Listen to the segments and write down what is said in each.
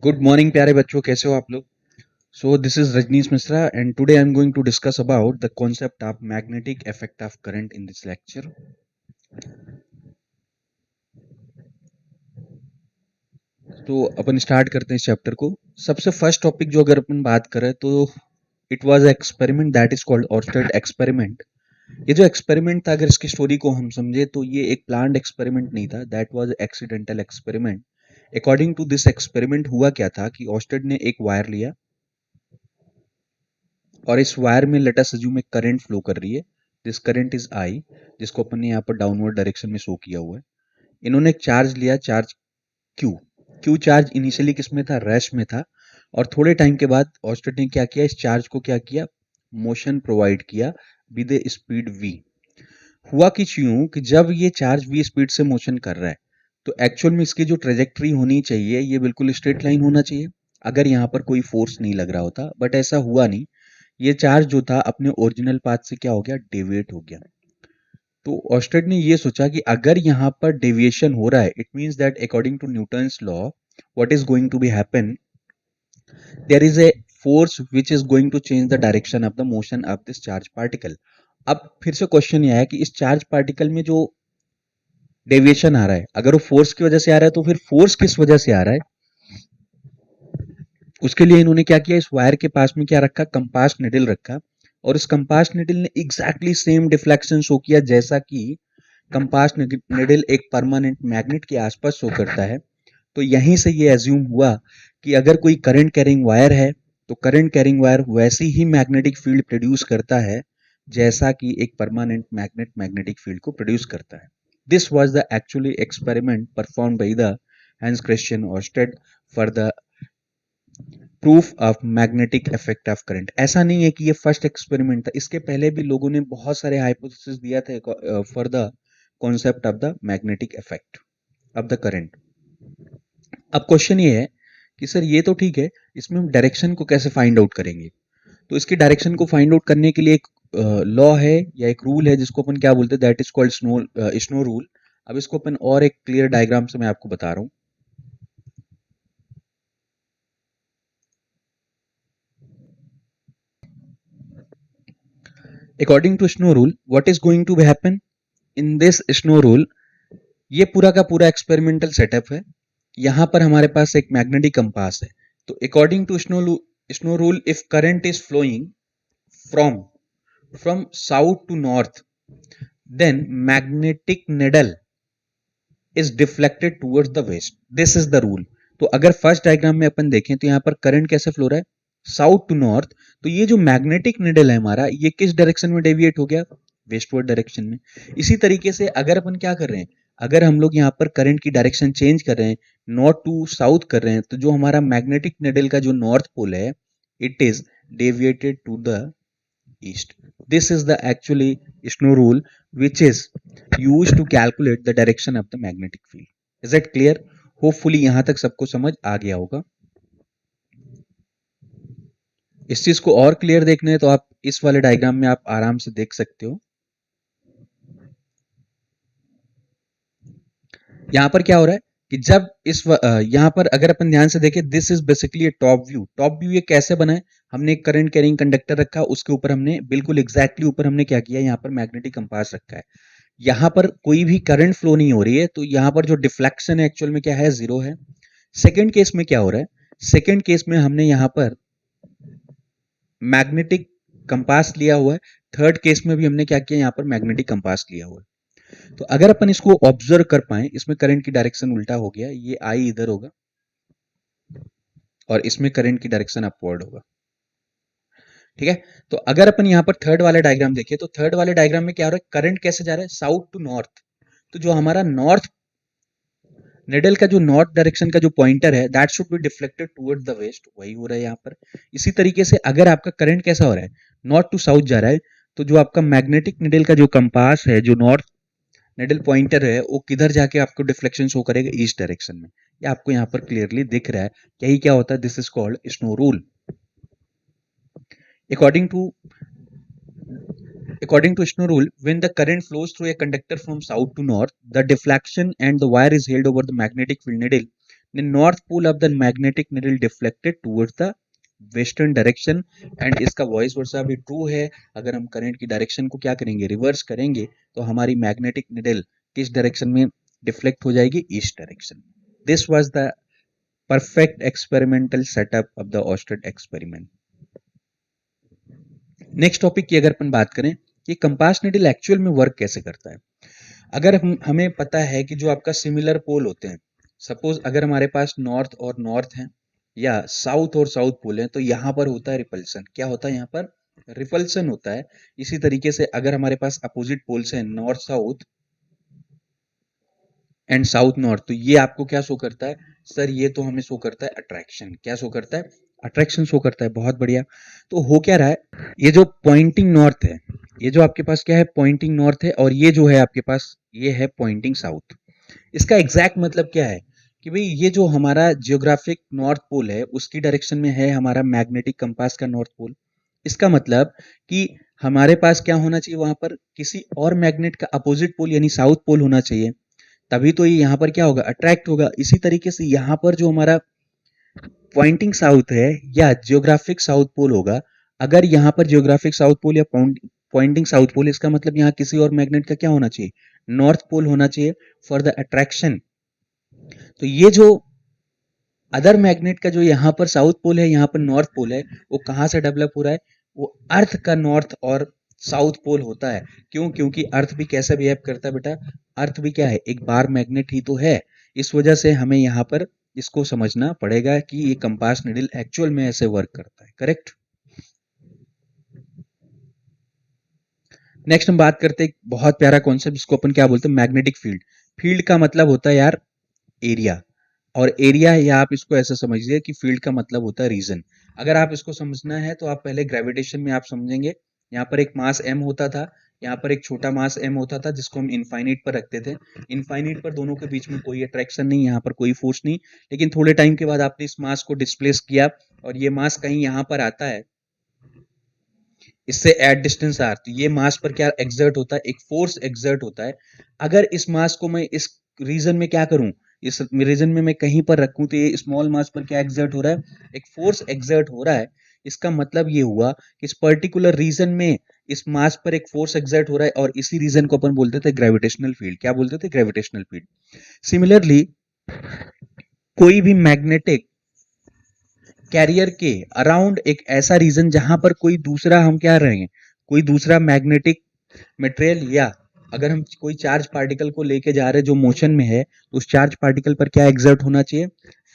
Good morning प्यारे बच्चों, कैसे हो आप लोग। So this is Rajneesh Mishra and today I am going to discuss about the concept of magnetic effect of current in this lecture. तो अपन स्टार्ट करते हैं इस चैप्टर को। सबसे फर्स्ट टॉपिक जो अगर अपन बात करें तो it was experiment that is called Oersted experiment. ये जो एक्सपेरिमेंट था, अगर इसकी स्टोरी को हम समझे तो ये एक प्लान्ड एक्सपेरिमेंट नहीं था, that was accidental experiment. According to this experiment हुआ क्या था कि ऑर्स्टेड ने एक वायर लिया और इस वायर में लेट अस अज्यूम एक करंट फ्लो कर रही है। दिस करंट इज आई, जिसको अपन ने यहाँ पर डाउनवर्ड डायरेक्शन में शो किया हुआ है। इन्होंने एक चार्ज लिया, charge Q. Q charge initially किसमें था, रेस्ट में था। और थोड़े टाइम के बाद ऑस्टेड ने क्या किया, इस चार्ज को क्या किया, मोशन प्रोवाइड किया विद ए स्पीड v। हुआ कि यूं कि जब ये चार्ज v स्पीड से मोशन कर रहा है तो एक्चुअल में इसकी जो ट्रेजेक्ट्री होनी चाहिए ये बिल्कुल स्ट्रेट लाइन होना चाहिए, अगर यहाँ पर कोई फोर्स नहीं लग रहा होता। बट ऐसा हुआ नहीं, ये चार्ज जो था अपने ओरिजिनल पाथ से क्या हो गया, डेविएट हो गया। तो ऑस्टेड ने ये सोचा कि अगर यहाँ पर डेविएशन हो रहा है, it means that according to Newton's law what is going to be happen, there is a force which is going to change the direction of the motion of this charge particle. अब फिर से question ये आया कि इस charge particle में जो deviation आ रहा है, अगर वो फोर्स की वजह से आ रहा है तो फिर फोर्स किस वजह से आ रहा है। उसके लिए इन्होंने क्या किया, इस वायर के पास में क्या रखा, कंपास निडल रखा। और इस कंपास निडल ने एग्जैक्टली सेम डिफ्लेक्शन शो किया जैसा कि कंपास निडल एक परमानेंट मैग्नेट के आसपास शो करता है। तो यहीं से ये एज्यूम हुआ कि अगर कोई करंट कैरिंग वायर है तो करंट कैरिंग वायर वैसी ही मैग्नेटिक फील्ड प्रोड्यूस करता है जैसा कि एक परमानेंट मैग्नेट मैग्नेटिक फील्ड को प्रोड्यूस करता है। This was the actually experiment performed by the Hans Christian Oersted for the proof of magnetic effect of current. ऐसा नहीं है कि ये फर्स्ट एक्सपेरिमेंट था, इसके पहले भी लोगों ने बहुत सारे हाइपोथेसिस दिया था for the concept of the magnetic effect of the current. अब क्वेश्चन ये है कि सर ये तो ठीक है, इसमें हम डायरेक्शन को कैसे फाइंड आउट करेंगे। तो इसकी डायरेक्शन को फाइंड आउट करने के लिए एक लॉ है या एक रूल है जिसको अपन क्या बोलते हैं, that is called snow rule. अब इसको अपन और एक क्लियर डायग्राम से मैं आपको बता रहा हूँ। According to snow rule what is going to happen in this snow rule, ये पूरा का पूरा एक्सपेरिमेंटल सेटअप है। यहाँ पर हमारे पास एक मैग्नेटिक कंपास है। तो according to snow rule, if current is flowing from from south to north, then magnetic needle is deflected towards the west. This is the rule. तो अगर फर्स्ट डायग्राम में अपन देखें तो यहाँ पर करंट कैसे फ्लो रहा है, साउथ टू नॉर्थ। तो ये जो मैग्नेटिक निडल है हमारा, ये किस डायरेक्शन में डेविएट हो गया, वेस्टवर्ड डायरेक्शन में। इसी तरीके से अगर अपन क्या कर रहे हैं, अगर हम लोग यहाँ पर करंट की डायरेक्शन चेंज कर रहे हैं, नॉर्थ टू साउथ कर रहे हैं, तो जो हमारा मैग्नेटिक निडल का जो नॉर्थ पोल है, it is deviated to the east. This is the actually snow rule which is used to calculate the direction of the magnetic field. Is that clear? Hopefully यहाँ तक सबको समझ आ गया होगा। इस चीज को और क्लियर देखना है तो आप इस वाले डायग्राम में आप आराम से देख सकते हो। यहाँ पर क्या हो रहा है कि जब यहाँ पर अगर अपन ध्यान से देखें, this is basically top view. Top view ये कैसे बना है, हमने एक करंट कैरिंग कंडक्टर रखा, उसके ऊपर हमने बिल्कुल एग्जैक्टली ऊपर हमने क्या किया, यहाँ पर मैग्नेटिक कंपास रखा है। यहाँ पर कोई भी करंट फ्लो नहीं हो रही है, तो यहाँ पर जो डिफ्लेक्शन है एक्चुअल में क्या है, जीरो है। सेकेंड केस में क्या हो रहा है, सेकेंड केस में हमने यहाँ पर मैग्नेटिक कंपास लिया हुआ है। थर्ड केस में भी हमने क्या किया, यहाँ पर मैग्नेटिक कंपास लिया हुआ है। तो अगर अपन इसको ऑब्जर्व कर पाए, इसमें करंट की डायरेक्शन उल्टा हो गया, ये आई इधर होगा और इसमें करंट की डायरेक्शन अपवर्ड होगा। ठीक है। तो अगर अपन यहाँ पर थर्ड वाले डायग्राम देखें तो थर्ड वाले डायग्राम में क्या हो रहा है, करंट कैसे जा रहा है, साउथ टू नॉर्थ। तो जो हमारा नॉर्थ निडल का जो नॉर्थ डायरेक्शन का जो पॉइंटर है, that should be deflected towards the west, वही हो रहा है यहाँ पर। इसी तरीके से अगर आपका करंट कैसा हो रहा है, नॉर्थ टू साउथ जा रहा है, तो जो आपका मैग्नेटिक निडल का जो कंपास है, जो नॉर्थ निडल पॉइंटर है, वो किधर जाके आपको डिफ्लेक्शन शो करेगा, ईस्ट डायरेक्शन में। ये आपको यहाँ पर क्लियरली दिख रहा है। यही क्या होता है, this is called snow rule. According to According to Snow rule, when the current flows through a conductor from south to north, the deflection and the wire is held over the magnetic field needle the north pole of the magnetic needle deflected towards the western direction and इसका vice versa भी true है। अगर हम current की direction को क्या करेंगे, reverse करेंगे, तो हमारी मैग्नेटिक निडल किस डायरेक्शन में डिफ्लेक्ट हो जाएगी, east direction. This was the perfect experimental setup of the Oersted experiment. Next topic की अगर अपन बात करें कि कंपास निडल एक्चुअल में वर्क कैसे करता है। अगर हमें पता है कि जो आपका सिमिलर पोल होते हैं, सपोज अगर हमारे पास नॉर्थ और नॉर्थ है या साउथ और साउथ पोल है, तो यहाँ पर होता है रिपल्सन। क्या होता है यहाँ पर, रिपल्सन होता है। इसी तरीके से अगर हमारे पास अपोजिट पोल्स हैं, north south and south north, तो ये आपको क्या शो करता है, सर ये तो हमें शो करता है अट्रैक्शन। क्या शो करता है, अट्रैक्शन शो करता है। बहुत बढ़िया। तो हो क्या रहा है, ये जो पॉइंटिंग नॉर्थ है, ये जो आपके पास क्या है, पॉइंटिंग नॉर्थ है, और ये जो है आपके पास ये है पॉइंटिंग साउथ। इसका एग्जैक्ट मतलब क्या है कि भाई ये जो हमारा जियोग्राफिक नॉर्थ पोल है उसकी डायरेक्शन में है हमारा मैग्नेटिक कंपास का नॉर्थ पोल। इसका मतलब कि हमारे पास क्या होना चाहिए, वहां पर किसी और मैग्नेट का अपोजिट पोल यानी साउथ पोल होना चाहिए, तभी तो ये यहाँ पर क्या होगा, अट्रैक्ट होगा। इसी तरीके से यहाँ पर जो हमारा पॉइंटिंग साउथ है या जियोग्राफिक साउथ पोल होगा, अगर यहाँ पर जियोग्राफिक साउथ पोल या पॉइंटिंग साउथ पोल, इसका मतलब यहाँ किसी और मैग्नेट का क्या होना चाहिए, नॉर्थ पोल होना चाहिए फॉर द अट्रैक्शन। तो ये जो अदर मैग्नेट का जो यहाँ पर साउथ पोल है, यहाँ पर नॉर्थ पोल है, वो कहाँ से डेवलप हो रहा है, वो अर्थ का नॉर्थ और साउथ पोल होता है। क्यों, क्योंकि अर्थ भी कैसे बिहेव करता है बेटा, अर्थ भी क्या है, एक बार मैग्नेट ही तो है। इस वजह से हमें यहाँ पर इसको समझना पड़ेगा कि ये कंपास निडल एक्चुअल में ऐसे वर्क करता है। करेक्ट। नेक्स्ट हम बात करते हैं बहुत प्यारा कॉन्सेप्ट, जिसको अपन क्या बोलते हैं, मैग्नेटिक फील्ड। फील्ड का मतलब होता है यार एरिया, और एरिया या आप इसको ऐसा समझिए कि फील्ड का मतलब होता है रीजन। अगर आप इसको समझना है तो आप पहले ग्रेविटेशन में आप समझेंगे, यहाँ पर एक मास m होता था, यहाँ पर एक छोटा मास m होता था जिसको हम इनफाइनाइट पर रखते थे। इनफाइनाइट पर दोनों के बीच में कोई अट्रैक्शन नहीं, यहाँ पर कोई फोर्स नहीं, लेकिन थोड़े टाइम के बाद आपने इस मास को डिस्प्लेस किया और ये मास कहीं यहाँ पर आता है, इससे एट डिस्टेंस आर, तो ये मास पर क्या एक्सर्ट होता है, एक फोर्स एक्सर्ट होता है। अगर इस मास को मैं इस रीजन में क्या करूं, इस रीजन में मैं कहीं पर रखूं, तो ये स्मॉल मास पर क्या एक्सर्ट हो रहा है, एक फोर्स एक्सर्ट हो रहा है। इसका मतलब ये हुआ कि इस पर्टिकुलर रीजन में इस मास पर एक फोर्स एक्सर्ट हो रहा है, और इसी रीजन को अपन बोलते थे ग्रेविटेशनल फील्ड। क्या बोलते थे, ग्रेविटेशनल फील्ड। सिमिलरली कोई भी मैग्नेटिक कैरियर के अराउंड एक ऐसा रीजन जहां पर कोई दूसरा, हम क्या रहे हैं, कोई दूसरा मैग्नेटिक मटेरियल, या अगर हम कोई चार्ज पार्टिकल को लेके जा रहे हैं जो मोशन में है, तो उस चार्ज पार्टिकल पर क्या एक्सर्ट होना चाहिए,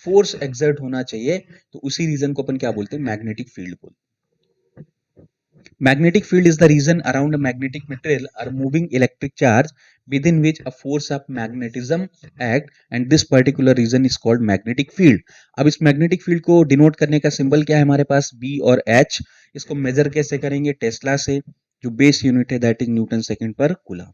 फोर्स एक्सर्ट होना चाहिए। तो उसी रीजन को अपन क्या बोलते हैं, मैग्नेटिक फील्ड बोलते हैं। Magnetic field is the region around a magnetic material or moving electric charge within which a force of magnetism act, and this particular region is called magnetic field. अब इस magnetic field को denote करने का symbol क्या है हमारे पास, B और H। इसको मेजर कैसे करेंगे, टेस्ला से, जो बेस यूनिट है दैट इज न्यूटन सेकंड पर कूलम।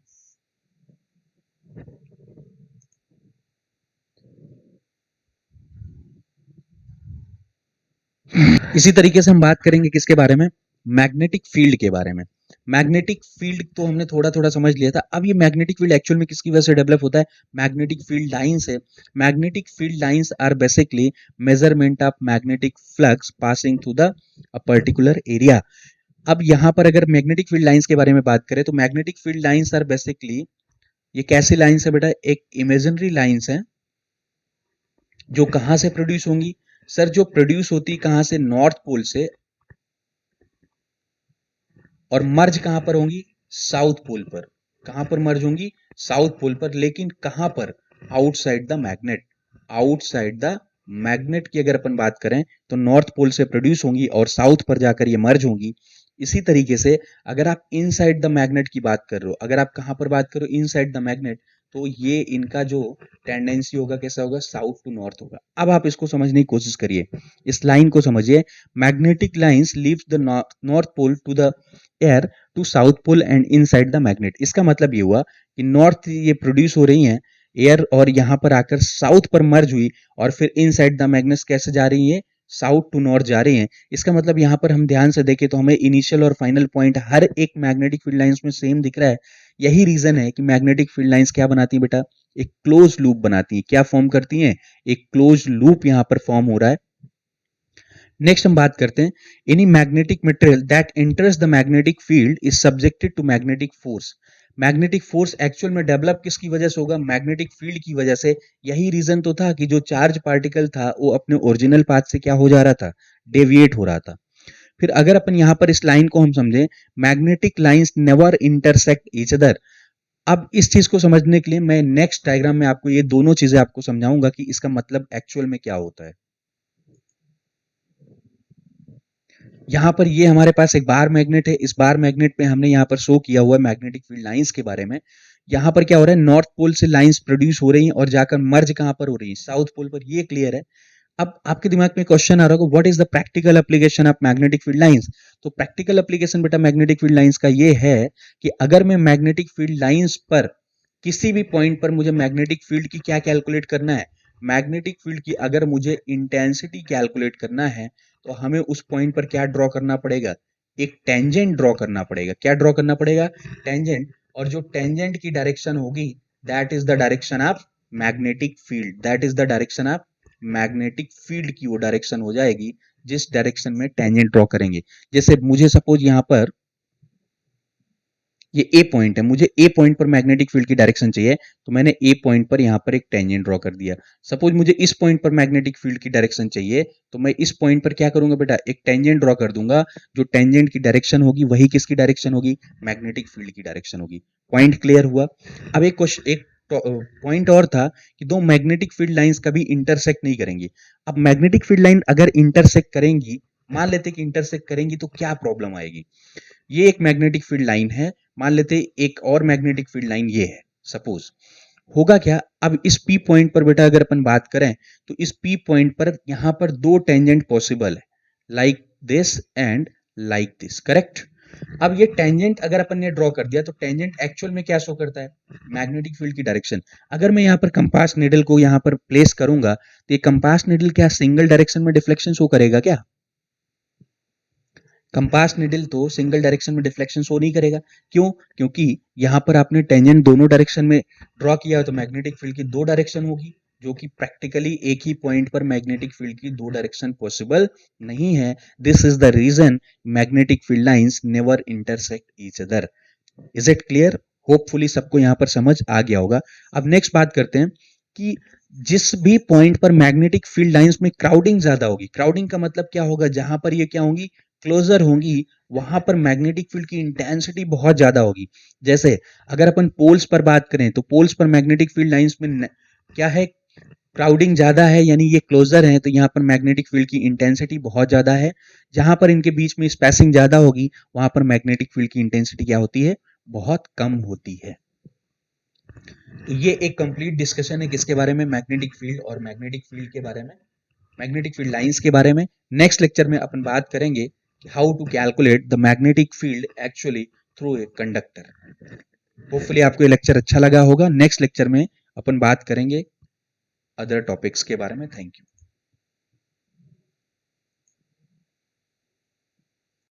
इसी तरीके से हम बात करेंगे किसके बारे में, मैग्नेटिक फील्ड के बारे में। मैग्नेटिक फील्ड तो हमने थोड़ा थोड़ा समझ लिया था। अब ये मैग्नेटिक फील्ड एक्चुअल में किसकी वजह से डेवलप होता है, मैग्नेटिक फील्ड लाइंस है। Magnetic field lines are basically measurement of magnetic flux passing through the uh particular area. अब यहाँ पर अगर मैग्नेटिक फील्ड लाइंस के बारे में बात करें, तो magnetic field lines are basically, ये कैसी लाइंस है बेटा, एक इमेजिनरी लाइंस है जो कहां से प्रोड्यूस होंगी, सर जो प्रोड्यूस होती कहां से, नॉर्थ पोल से, और मर्ज कहां पर होंगी, साउथ पोल पर। कहां पर मर्ज होंगी, साउथ पोल पर, लेकिन कहां पर, outside the magnet. Outside the magnet की अगर अपन बात करें तो नॉर्थ पोल से प्रोड्यूस होंगी और साउथ पर जाकर ये मर्ज होंगी। इसी तरीके से अगर आप इनसाइड द मैग्नेट की बात कर रहे हो, अगर आप कहां पर बात करो, इनसाइड द मैग्नेट, तो ये इनका जो टेंडेंसी होगा कैसा होगा, साउथ टू नॉर्थ होगा। अब आप इसको समझने की कोशिश करिए, इस लाइन को समझिए। Magnetic lines leaves the north pole to the air to south pole and inside the magnet. इसका मतलब ये हुआ कि नॉर्थ ये प्रोड्यूस हो रही हैं एयर, और यहां पर आकर साउथ पर मर्ज हुई, और फिर इनसाइड द मैग्नेट कैसे जा रही है, साउथ टू नॉर्थ जा रही हैं। इसका मतलब यहाँ पर हम ध्यान से देखें तो हमें इनिशियल और फाइनल पॉइंट हर एक मैग्नेटिक फील्ड लाइंस में सेम दिख रहा है, यही रीजन है कि मैग्नेटिक फील्ड लाइंस क्या बनाती हैं बेटा, एक क्लोज लूप बनाती हैं। क्या फॉर्म करती हैं, एक क्लोज लूप यहां पर फॉर्म हो रहा है। नेक्स्ट हम बात करते हैं, any magnetic material that enters the magnetic field is subjected to magnetic force. Magnetic force actual में डेवलप किसकी वजह से होगा, मैग्नेटिक फील्ड की वजह से। यही रीजन तो था कि जो चार्ज पार्टिकल था वो अपने ओरिजिनल पाथ से क्या हो जा रहा था, डेविएट हो रहा था। फिर अगर अपन यहां पर इस लाइन को हम समझें, magnetic lines never intersect each other. अब इस चीज को समझने के लिए मैं नेक्स्ट डायग्राम में आपको ये दोनों चीजें आपको समझाऊंगा कि इसका मतलब एक्चुअल में क्या होता है। यहाँ पर ये हमारे पास एक बार मैग्नेट है, इस बार मैग्नेट पे हमने यहाँ पर शो किया हुआ है मैग्नेटिक फील्ड लाइंस के बारे में। यहाँ पर क्या हो रहा है, नॉर्थ पोल से लाइंस प्रोड्यूस हो रही हैं और जाकर मर्ज कहाँ पर हो रही हैं, साउथ पोल पर। ये क्लियर है। अब आपके दिमाग में क्वेश्चन आ रहा होगा, what is the practical application of magnetic field lines. तो प्रैक्टिकल एप्लीकेशन बेटा मैग्नेटिक फील्ड लाइंस का ये है कि अगर मैं मैग्नेटिक फील्ड लाइंस पर किसी भी पॉइंट पर मुझे मैग्नेटिक फील्ड की क्या कैलकुलेट करना है, मैग्नेटिक फील्ड की अगर मुझे इंटेंसिटी कैलकुलेट करना है तो हमें उस पॉइंट पर क्या ड्रॉ करना पड़ेगा, एक टेंजेंट ड्रॉ करना पड़ेगा। क्या ड्रॉ करना पड़ेगा, टेंजेंट। और जो टेंजेंट की डायरेक्शन होगी that is the direction of magnetic field, that is the direction of magnetic field की वो डायरेक्शन हो जाएगी जिस डायरेक्शन में टेंजेंट ड्रॉ करेंगे। जैसे मुझे सपोज यहां पर ये ए पॉइंट है, मुझे ए पॉइंट पर मैग्नेटिक फील्ड की डायरेक्शन चाहिए, तो मैंने ए पॉइंट पर यहां पर एक टेंजेंट ड्रॉ कर दिया। सपोज मुझे इस पॉइंट पर मैग्नेटिक फील्ड की डायरेक्शन चाहिए, तो मैं इस पॉइंट पर क्या करूंगा बेटा, एक टेंजेंट ड्रॉ कर दूंगा। जो टेंजेंट की डायरेक्शन होगी वही किसकी डायरेक्शन होगी, मैग्नेटिक फील्ड की डायरेक्शन होगी। पॉइंट क्लियर हुआ। अब एक क्वेश्चन, एक पॉइंट और था कि दो मैग्नेटिक फील्ड लाइंस कभी इंटरसेक्ट नहीं करेंगी। अब मैग्नेटिक फील्ड लाइन अगर इंटरसेक्ट करेंगी, मान लेते कि इंटरसेक्ट करेंगी, तो क्या प्रॉब्लम आएगी। ये एक मैग्नेटिक फील्ड लाइन है, मान लेते एक और मैग्नेटिक फील्ड लाइन ये है, सपोज होगा क्या। अब इस पी पॉइंट पर बेटा अगर अपन बात करें तो इस पी पॉइंट पर यहां पर दो टेंजेंट पॉसिबल है, like this and like this, correct. अब ये टेंजेंट अगर अपन ने ड्रॉ कर दिया तो टेंजेंट एक्चुअल में क्या शो करता है, मैग्नेटिक फील्ड की डायरेक्शन। अगर मैं यहाँ पर कंपास निडल को यहाँ पर प्लेस करूंगा तो ये कंपास निडल क्या सिंगल डायरेक्शन में डिफ्लेक्शन शो करेगा क्या, कंपास निडल तो सिंगल डायरेक्शन में डिफ्लेक्शन शो नहीं करेगा। क्यों, क्योंकि यहां पर आपने टेंजेंट दोनों डायरेक्शन में ड्रॉ किया तो मैग्नेटिक फील्ड की दो डायरेक्शन होगी, जो कि प्रैक्टिकली एक ही पॉइंट पर मैग्नेटिक फील्ड की दो डायरेक्शन पॉसिबल नहीं है। This is the reason magnetic field lines never intersect each other. Is it clear, hopefully सबको यहां पर समझ आ गया होगा। अब नेक्स्ट बात करते हैं कि जिस भी पॉइंट पर मैग्नेटिक फील्ड लाइंस में क्राउडिंग ज्यादा होगी, क्राउडिंग का मतलब क्या होगा, जहां पर ये क्या होंगी, क्लोजर होंगी, वहां पर मैग्नेटिक फील्ड की इंटेंसिटी बहुत ज्यादा होगी। जैसे अगर अपन पोल्स पर बात करें तो पोल्स पर मैग्नेटिक फील्ड लाइंस में क्या है, क्राउडिंग ज्यादा है, यानी ये क्लोजर है, तो यहाँ पर मैग्नेटिक फील्ड की इंटेंसिटी बहुत ज्यादा है। जहां पर इनके बीच में स्पेसिंग ज्यादा होगी वहां पर मैग्नेटिक फील्ड की इंटेंसिटी क्या होती है, बहुत कम होती है। तो ये एक कंप्लीट डिस्कशन है किसके बारे में, मैग्नेटिक फील्ड और मैग्नेटिक फील्ड के बारे में, मैग्नेटिक फील्ड लाइंस के बारे में। नेक्स्ट लेक्चर में अपन बात करेंगे कि how to calculate the magnetic field actually through a conductor. Hopefully आपको ये लेक्चर अच्छा लगा होगा। नेक्स्ट लेक्चर में अपन बात करेंगे अदर टॉपिक्स के बारे में। Thank you.